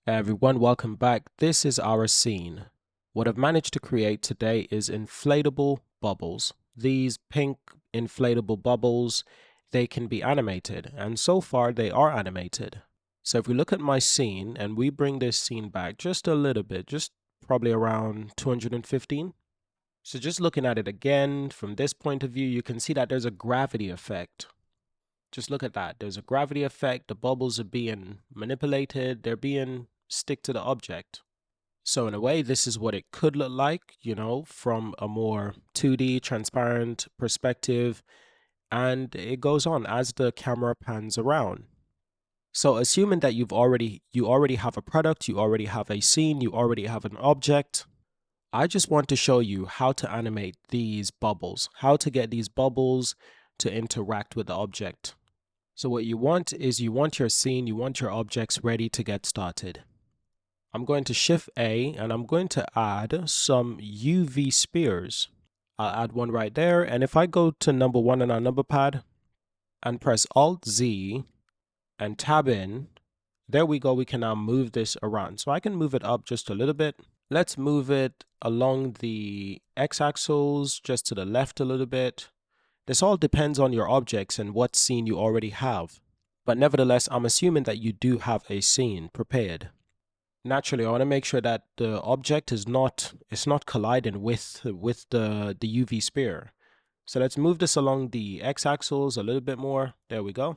Hey everyone, welcome back. This is our scene. What I've managed to create today is inflatable bubbles. These pink inflatable bubbles, they can be animated, and so far they are animated. So if we look at my scene and we bring this scene back just a little bit, just probably around 215. So just looking at it again from this point of view, you can see that there's a gravity effect. Just look at that. There's a gravity effect. The bubbles are being manipulated. They're being stick to the object. So in a way, this is what it could look like, from a more 2D transparent perspective. And it goes on as the camera pans around. So assuming that you already have a product, you already have a scene, you already have an object, I just want to show you how to animate these bubbles, how to get these bubbles to interact with the object. So what you want is you want your scene, you want your objects ready to get started. I'm going to Shift A and I'm going to add some UV spheres. I'll add one right there. And if I go to number 1 on our number pad and press Alt Z and tab in, there we go. We can now move this around. So I can move it up just a little bit. Let's move it along the x-axis just to the left a little bit. This all depends on your objects and what scene you already have. But nevertheless, I'm assuming that you do have a scene prepared. Naturally, I want to make sure that the object is not colliding with the UV sphere. So let's move this along the x-axis a little bit more. There we go.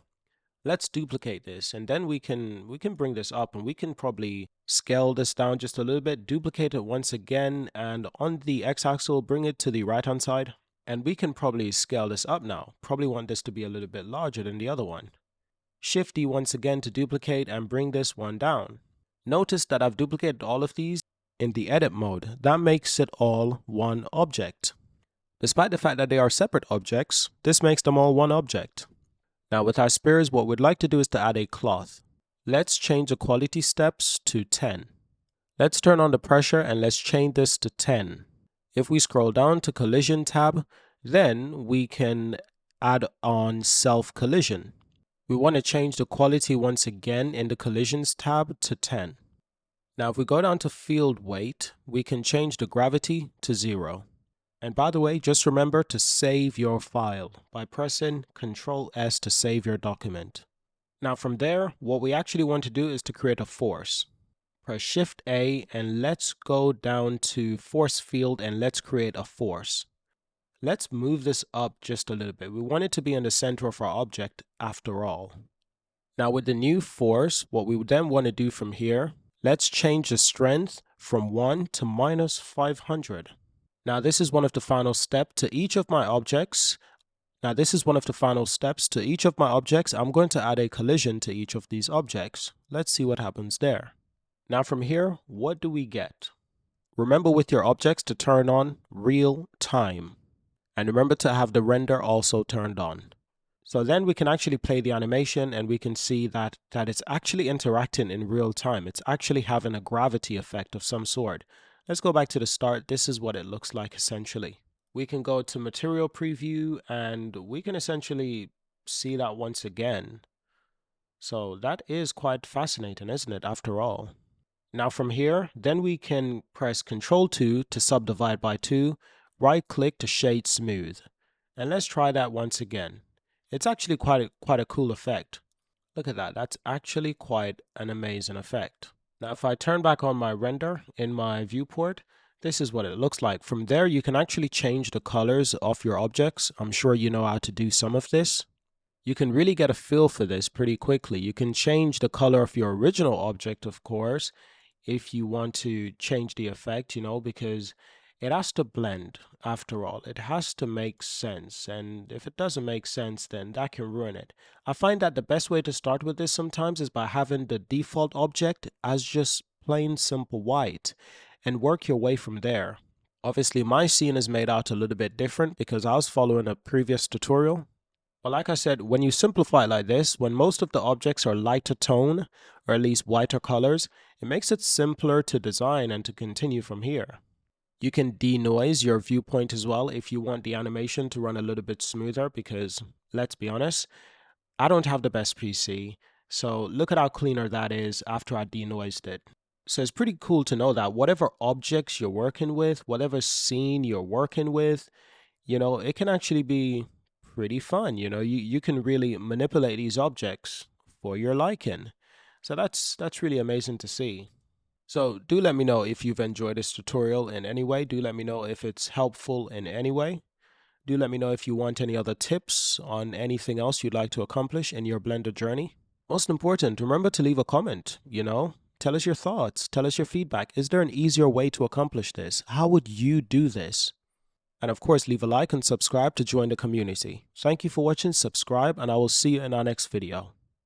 Let's duplicate this, and then we can bring this up, and we can probably scale this down just a little bit, duplicate it once again, and on the x-axis, bring it to the right-hand side. And we can probably scale this up now. Probably want this to be a little bit larger than the other one. Shift D once again to duplicate and bring this one down. Notice that I've duplicated all of these in the edit mode. That makes it all one object. Despite the fact that they are separate objects, this makes them all one object. Now with our spheres, what we'd like to do is to add a cloth. Let's change the quality steps to 10. Let's turn on the pressure and let's change this to 10. If we scroll down to collision tab, then we can add on self collision. We want to change the quality once again in the collisions tab to 10. Now if we go down to field weight, we can change the gravity to 0. And by the way, just remember to save your file by pressing Ctrl S to save your document. Now from there, what we actually want to do is to create a force. Press Shift A and let's go down to force field and let's create a force. Let's move this up just a little bit. We want it to be in the center of our object after all. Now with the new force, what we would then want to do from here, let's change the strength from 1 to -500. Now this is one of the final steps to each of my objects. I'm going to add a collision to each of these objects. Let's see what happens there. Now from here, what do we get? Remember with your objects to turn on real time. And remember to have the render also turned on. So then we can actually play the animation and we can see that it's actually interacting in real time. It's actually having a gravity effect of some sort. Let's go back to the start. This is what it looks like essentially. We can go to material preview and we can essentially see that once again. So that is quite fascinating, isn't it, after all? Now from here, then we can press Ctrl 2 to subdivide by 2, right click to shade smooth. And let's try that once again. It's actually quite a cool effect. Look at that. That's actually quite an amazing effect. Now if I turn back on my render in my viewport, this is what it looks like. From there you can actually change the colors of your objects. I'm sure you know how to do some of this. You can really get a feel for this pretty quickly. You can change the color of your original object, of course, if you want to change the effect, because it has to blend after all. It has to make sense. And if it doesn't make sense, then that can ruin it. I find that the best way to start with this sometimes is by having the default object as just plain simple white and work your way from there. Obviously, my scene is made out a little bit different because I was following a previous tutorial. But like I said, when you simplify it like this, when most of the objects are lighter tone, or at least whiter colors, it makes it simpler to design and to continue from here. You can denoise your viewpoint as well if you want the animation to run a little bit smoother because, let's be honest, I don't have the best PC, so look at how cleaner that is after I denoised it. So it's pretty cool to know that whatever objects you're working with, whatever scene you're working with, it can actually be pretty fun. You can really manipulate these objects for your liking. So that's really amazing to see. So do let me know if you've enjoyed this tutorial in any way. Do let me know if it's helpful in any way. Do let me know if you want any other tips on anything else you'd like to accomplish in your Blender journey. Most important, remember to leave a comment, Tell us your thoughts. Tell us your feedback. Is there an easier way to accomplish this? How would you do this? And of course, leave a like and subscribe to join the community. Thank you for watching, subscribe, and I will see you in our next video.